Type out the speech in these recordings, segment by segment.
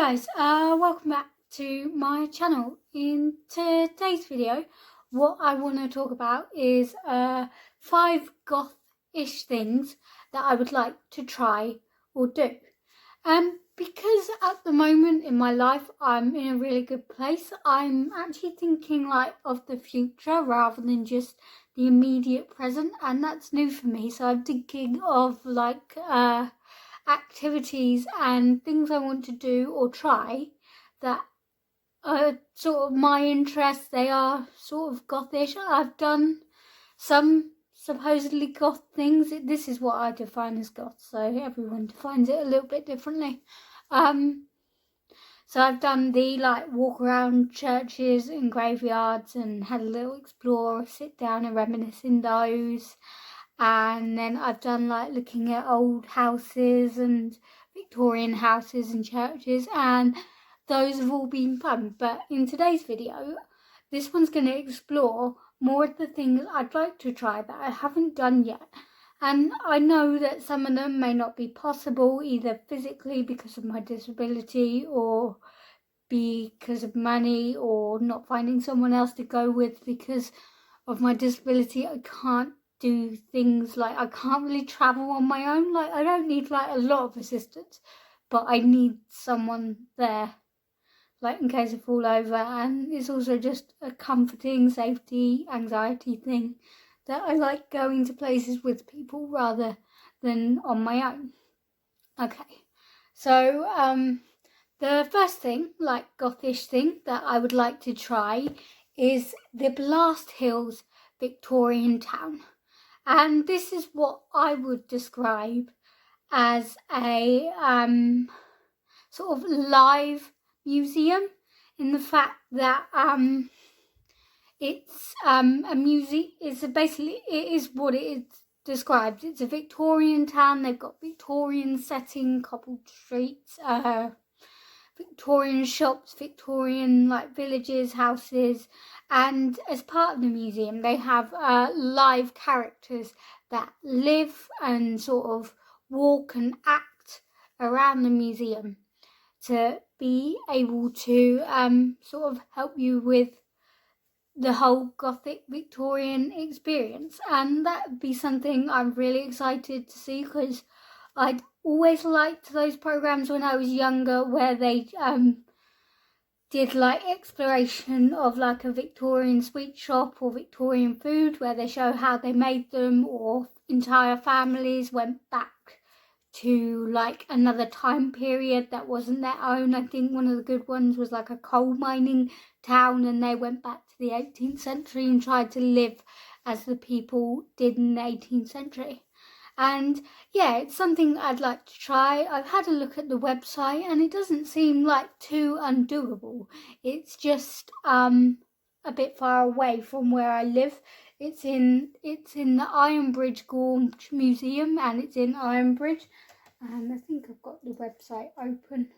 guys, welcome back to my channel. In today's video, what I want to talk about is 5 goth-ish things that I would like to try or do. Because at the moment in my life I'm in a really good place, I'm actually thinking of the future rather than just the immediate present, and that's new for me. So I'm thinking of activities and things I want to do or try that are sort of my interests. They are sort of gothish. I've done some supposedly goth things. This is what I define as goth, so everyone defines it a little bit differently. So I've done the walk around churches and graveyards and had a little explore, sit down and reminisce in those. And then I've done looking at old houses and Victorian houses and churches, and those have all been fun. But in today's video, this one's going to explore more of the things I'd like to try that I haven't done yet. And I know that some of them may not be possible, either physically because of my disability or because of money, or not finding someone else to go with because of my disability. I can't do things I can't really travel on my own. I don't need a lot of assistance, but I need someone there in case I fall over. And it's also just a comforting safety anxiety thing that I like going to places with people rather than on my own. Okay, so the first thing, gothish thing that I would like to try is the Blist Hills Victorian Town. And this is what I would describe as a sort of live museum, in the fact that it's a museum. It is what it describes. It's a Victorian town. They've got Victorian setting, cobbled streets, Victorian shops, Victorian villages, houses, and as part of the museum they have live characters that live and sort of walk and act around the museum to be able to sort of help you with the whole Gothic Victorian experience. And that would be something I'm really excited to see, because I'd always liked those programs when I was younger where they did exploration of a Victorian sweet shop or Victorian food, where they show how they made them, or entire families went back to another time period that wasn't their own. I think one of the good ones was a coal mining town, and they went back to the 18th century and tried to live as the people did in the 18th century. And yeah, it's something I'd like to try. I've had a look at the website and it doesn't seem too undoable. It's just a bit far away from where I live. It's in the Ironbridge Gorge Museum, and it's in Ironbridge. And I think I've got the website open.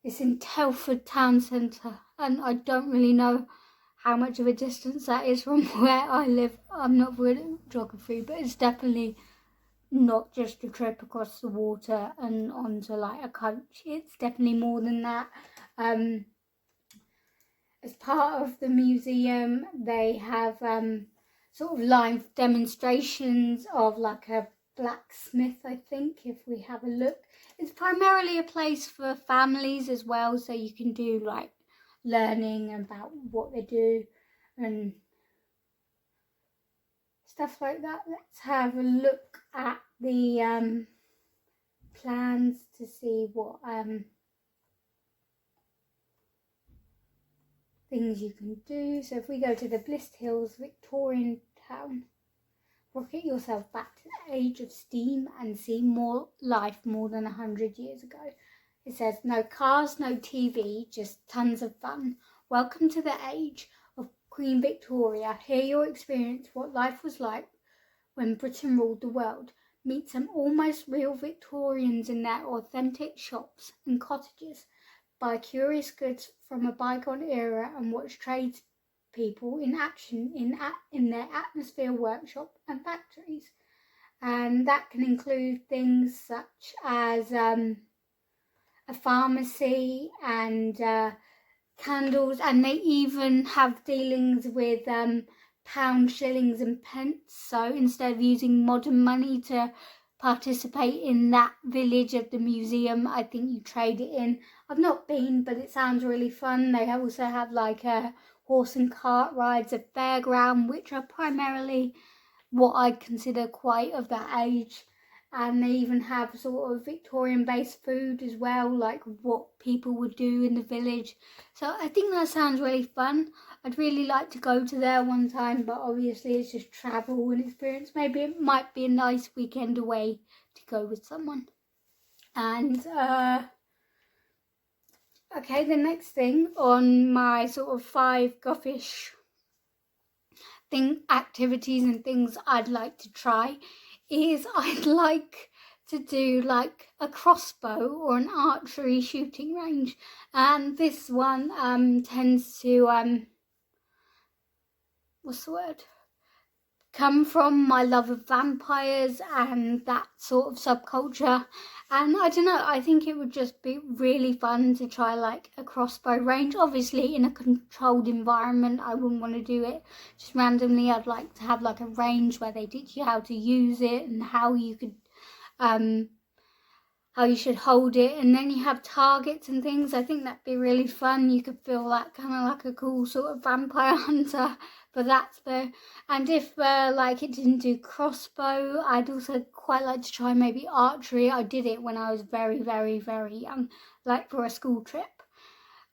It's in Telford town centre, and I don't really know how much of a distance that is from where I live. I'm not good at geography, but it's definitely not just a trip across the water and onto a coach. It's definitely more than that. As part of the museum, they have sort of live demonstrations of a blacksmith, I think, if we have a look. It's primarily a place for families as well, so you can do learning about what they do and stuff like that. Let's have a look at the plans to see what things you can do. So if we go to the Blist Hills Victorian Town, rocket yourself back to the age of steam and see more life more than 100 years ago. It says, no cars, no TV, just tons of fun. Welcome to the age of Queen Victoria. Hear your experience what life was like when Britain ruled the world. Meet some almost real Victorians in their authentic shops and cottages. Buy curious goods from a bygone era and watch tradespeople in action in their atmosphere workshop and factories. And that can include things such as a pharmacy and candles, and they even have dealings with pounds, shillings and pence. So instead of using modern money to participate in that village of the museum, I think you trade it in. I've not been, but it sounds really fun. They also have like a horse and cart rides, a fairground, which are primarily what I'd consider quite of that age. And they even have sort of Victorian based food as well, like what people would do in the village. So I think that sounds really fun. I'd really like to go to there one time, but obviously it's just travel and experience. Maybe it might be a nice weekend away to go with someone. And okay, the next thing on my sort of 5 gothish activities and things I'd like to try is I'd like to do like a crossbow or an archery shooting range, and this one tends to come from my love of vampires and that sort of subculture. And I don't know, I think it would just be really fun to try like a crossbow range. Obviously in a controlled environment, I wouldn't want to do it just randomly. I'd like to have like a range where they teach you how to use it and how you could how you should hold it, and then you have targets and things. I think that'd be really fun. You could feel like kind of like a cool sort of vampire hunter for that spur. And if like it didn't do crossbow, I'd also quite like to try maybe archery. I did it when I was very, very, very young, like for a school trip.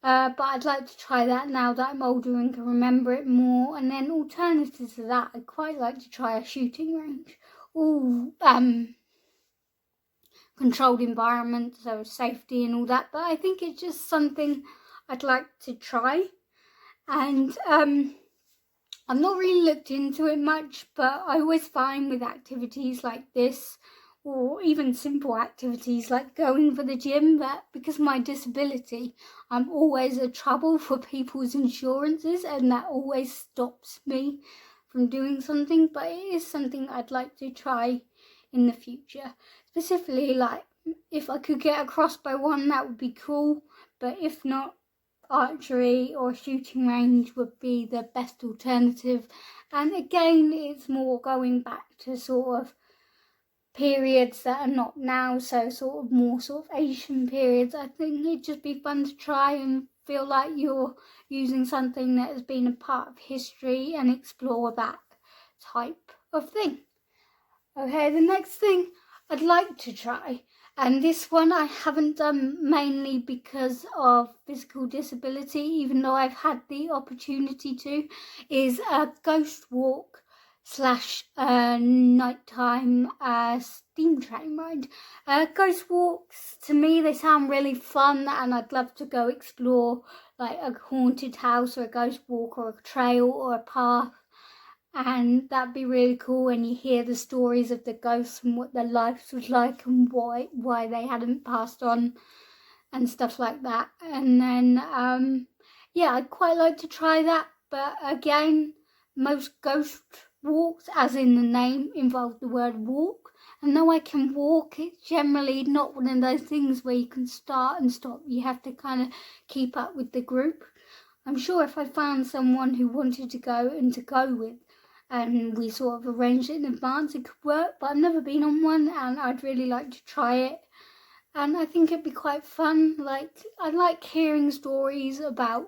But I'd like to try that now that I'm older and can remember it more. And then alternative to that, I'd quite like to try a shooting range. Controlled environment, so safety and all that, but I think it's just something I'd like to try. And I've not really looked into it much, but I always find with activities like this, or even simple activities like going for the gym, that because of my disability, I'm always a trouble for people's insurances, and that always stops me from doing something. But it is something I'd like to try in the future. Specifically, like if I could get a crossbow one, that would be cool, but if not, archery or shooting range would be the best alternative. And again, it's more going back to sort of periods that are not now, so sort of more sort of Asian periods. I think it'd just be fun to try and feel like you're using something that has been a part of history and explore that type of thing. Okay, the next thing I'd like to try, and this one I haven't done mainly because of physical disability, even though I've had the opportunity to, is a ghost walk / nighttime steam train ride. Ghost walks, to me, they sound really fun, and I'd love to go explore like a haunted house or a ghost walk or a trail or a path. And that'd be really cool when you hear the stories of the ghosts and what their lives was like and why they hadn't passed on and stuff like that. And then, yeah, I'd quite like to try that. But again, most ghost walks, as in the name, involve the word walk. And though I can walk, it's generally not one of those things where you can start and stop. You have to kind of keep up with the group. I'm sure if I found someone who wanted to go and to go with, and we sort of arranged it in advance, it could work. But I've never been on one, and I'd really like to try it. And I think it'd be quite fun. Like, I like hearing stories about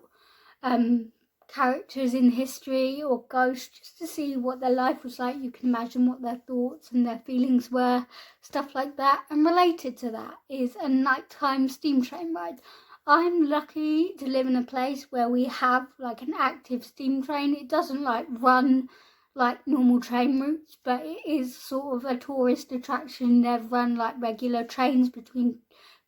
characters in history or ghosts, just to see what their life was like. You can imagine what their thoughts and their feelings were, stuff like that. And related to that is a nighttime steam train ride. I'm lucky to live in a place where we have like an active steam train. It doesn't like run like normal train routes, but it is sort of a tourist attraction. They've run like regular trains between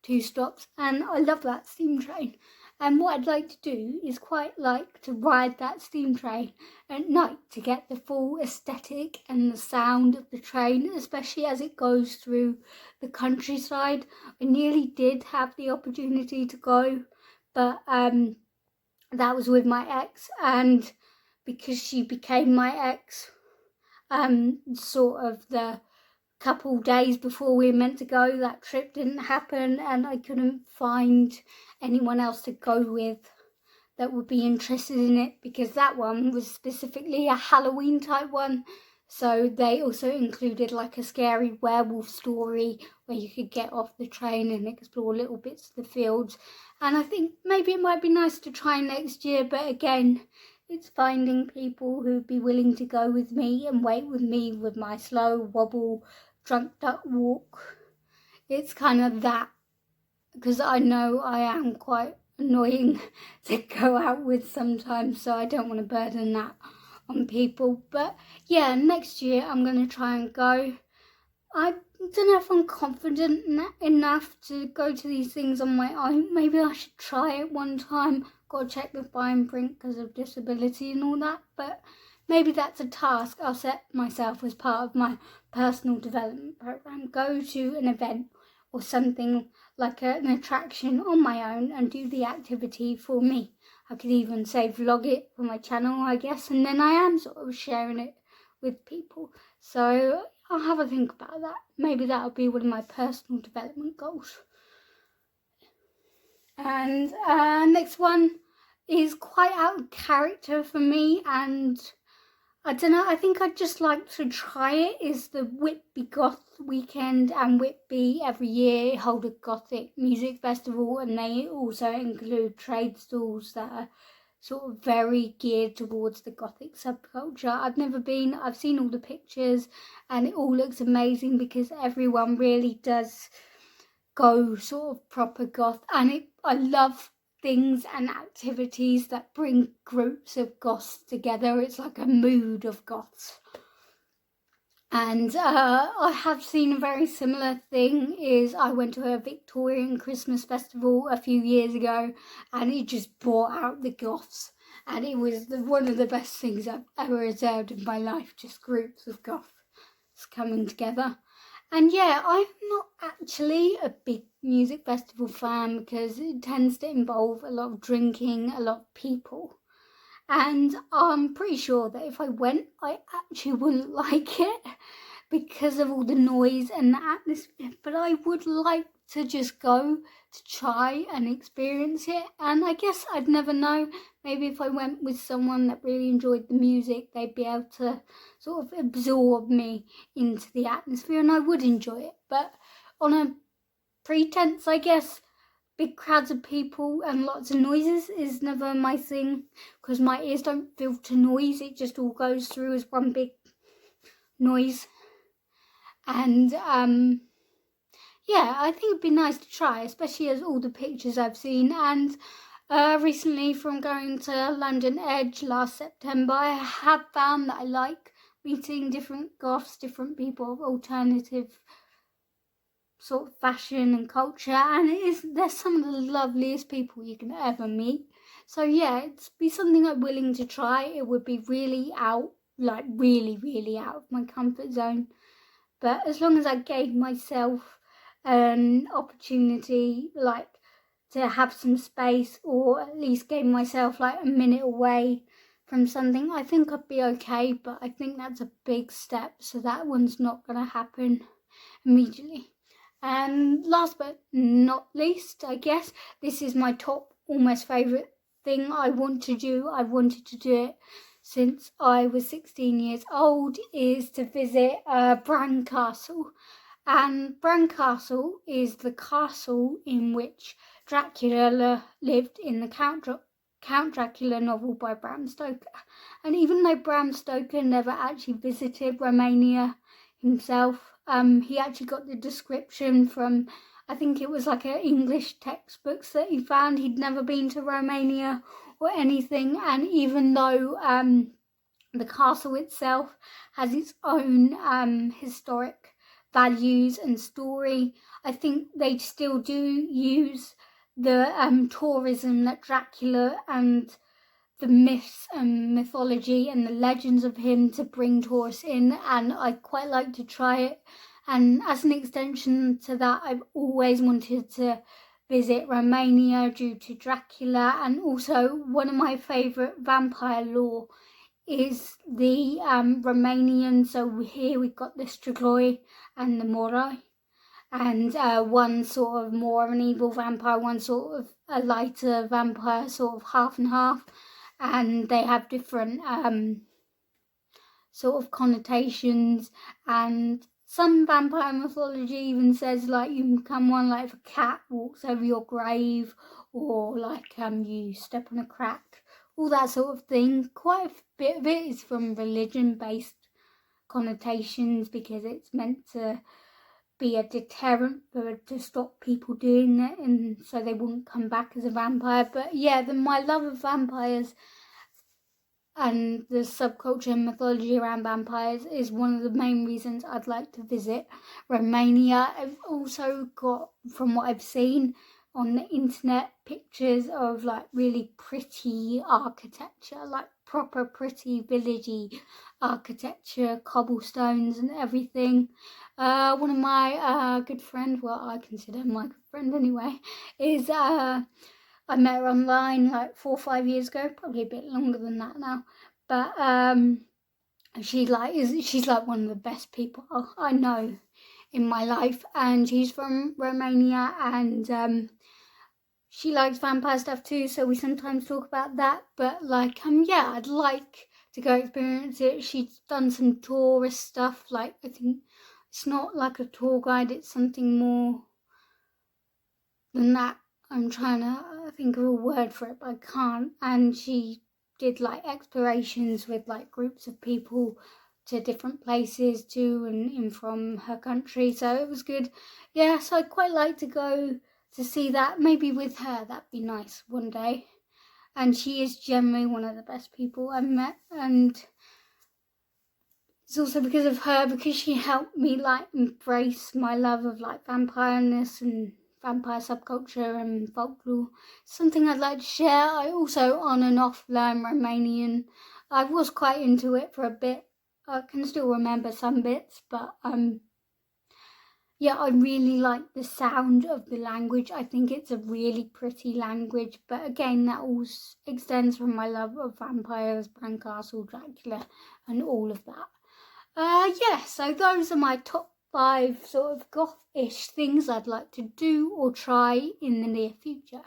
2 stops, and I love that steam train. And what I'd like to do is quite like to ride that steam train at night to get the full aesthetic and the sound of the train, especially as it goes through the countryside. I nearly did have the opportunity to go, but that was with my ex, and because she became my ex, sort of the couple days before we were meant to go, that trip didn't happen, and I couldn't find anyone else to go with that would be interested in it, because that one was specifically a Halloween type one. So they also included like a scary werewolf story where you could get off the train and explore little bits of the fields. And I think maybe it might be nice to try next year, but again, it's finding people who'd be willing to go with me and wait with me with my slow wobble, drunk duck walk. It's kind of that, because I know I am quite annoying to go out with sometimes, so I don't want to burden that on people. But yeah, next year I'm going to try and go. I don't know if I'm confident enough to go to these things on my own. Maybe I should try it one time. Got to check the fine print because of disability and all that, but maybe that's a task I'll set myself as part of my personal development program. Go to an event or something like an attraction on my own and do the activity for me. I could even say vlog it for my channel, I guess, and then I am sort of sharing it with people. So I'll have a think about that. Maybe that'll be one of my personal development goals. And next one is quite out of character for me, and I don't know, I think I'd just like to try it, is the Whitby Goth Weekend. And Whitby every year hold a gothic music festival, and they also include trade stalls that are sort of very geared towards the gothic subculture. I've never been, I've seen all the pictures and it all looks amazing because everyone really does go sort of proper goth, and I love things and activities that bring groups of goths together. It's like a mood of goths. And I have seen a very similar thing, is I went to a Victorian Christmas festival a few years ago, and it just brought out the goths, and it was one of the best things I've ever observed in my life, just groups of goths coming together. And yeah, I'm not actually a big music festival fan because it tends to involve a lot of drinking, a lot of people. And I'm pretty sure that if I went, I actually wouldn't like it because of all the noise and the atmosphere. But I would like to just go to try and experience it. And I guess I'd never know. Maybe if I went with someone that really enjoyed the music, they'd be able to sort of absorb me into the atmosphere and I would enjoy it. But on a pretense, I guess, big crowds of people and lots of noises is never my thing, because my ears don't filter noise. It just all goes through as one big noise. And yeah, I think it'd be nice to try, especially as all the pictures I've seen. And recently, from going to London Edge last September, I have found that I like meeting different goths, different people of alternative sort of fashion and culture, and they're some of the loveliest people you can ever meet. So yeah, it'd be something I'm willing to try. It would be really out, like really out of my comfort zone. But as long as I gave myself an opportunity, like to have some space, or at least gave myself like a minute away from something, I think I'd be okay. But I think that's a big step, so that one's not going to happen immediately. And last but not least, I guess, this is my top almost favourite thing I want to do. I've wanted to do it since I was 16 years old, is to visit Bran Castle. And Bran Castle is the castle in which Dracula lived in the Count Dracula novel by Bram Stoker. And even though Bram Stoker never actually visited Romania himself, he actually got the description from, I think it was like an English textbooks that he found. He'd never been to Romania or anything, and even though the castle itself has its own historic values and story, I think they still do use the tourism that Dracula and the myths and mythology and the legends of him to bring tourists in, and I quite like to try it. And as an extension to that, I've always wanted to visit Romania due to Dracula, and also one of my favourite vampire lore is the Romanian. So here we've got the Strigoi and the Moroi. And one sort of more of an evil vampire, one sort of a lighter vampire, sort of half and half. And they have different sort of connotations, and some vampire mythology even says like you can become one like if a cat walks over your grave, or like you step on a crack, all that sort of thing. Quite a bit of it is from religion based connotations, because it's meant to be a deterrent to stop people doing it, and so they wouldn't come back as a vampire. But yeah, my love of vampires and the subculture and mythology around vampires is one of the main reasons I'd like to visit Romania. I've also got, from what I've seen on the internet, pictures of like really pretty architecture, like proper pretty villagey architecture, cobblestones and everything. One of my good friends, well, I consider my good friend anyway, is I met her online like 4 or 5 years ago, probably a bit longer than that now. But she's like one of the best people I know in my life, and she's from Romania, and she likes vampire stuff too. So we sometimes talk about that. But like yeah, I'd like to go experience it. She's done some tourist stuff. Like I think it's not like a tour guide; it's something more than that. I'm trying to think of a word for it, but I can't. And she did like explorations with like groups of people to different places too, and from her country. So it was good. Yeah, so I'd quite like to go to see that. Maybe with her, that'd be nice one day. And she is generally one of the best people I've met. And it's also because of her, because she helped me like embrace my love of like vampireness and vampire subculture and folklore. Something I'd like to share. I also on and off learn Romanian. I was quite into it for a bit. I can still remember some bits, but yeah, I really like the sound of the language. I think it's a really pretty language, but again, that all extends from my love of vampires, Bran Castle, Dracula, and all of that. Yeah, so those are my top 5 sort of goth-ish things I'd like to do or try in the near future.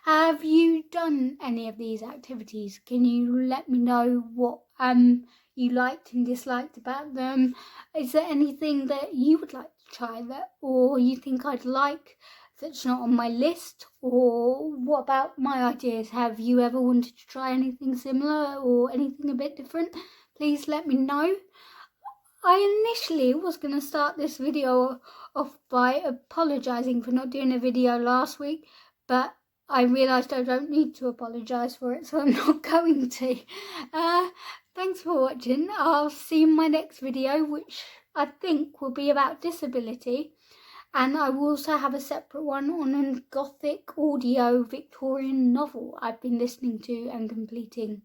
Have you done any of these activities? Can you let me know what you liked and disliked about them? Is there anything that you would like to try that, or you think I'd like, that's not on my list? Or what about my ideas? Have you ever wanted to try anything similar or anything a bit different? Please let me know. I initially was going to start this video off by apologising for not doing a video last week, but I realised I don't need to apologise for it, so I'm not going to. Thanks for watching. I'll see you in my next video, which I think will be about disability, and I will also have a separate one on a gothic audio Victorian novel I've been listening to and completing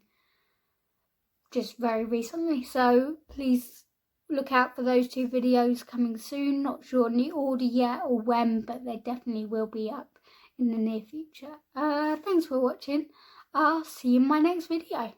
just very recently, so please look out for those 2 videos coming soon. Not sure on the order yet or when, but they definitely will be up in the near future. Thanks for watching. I'll see you in my next video.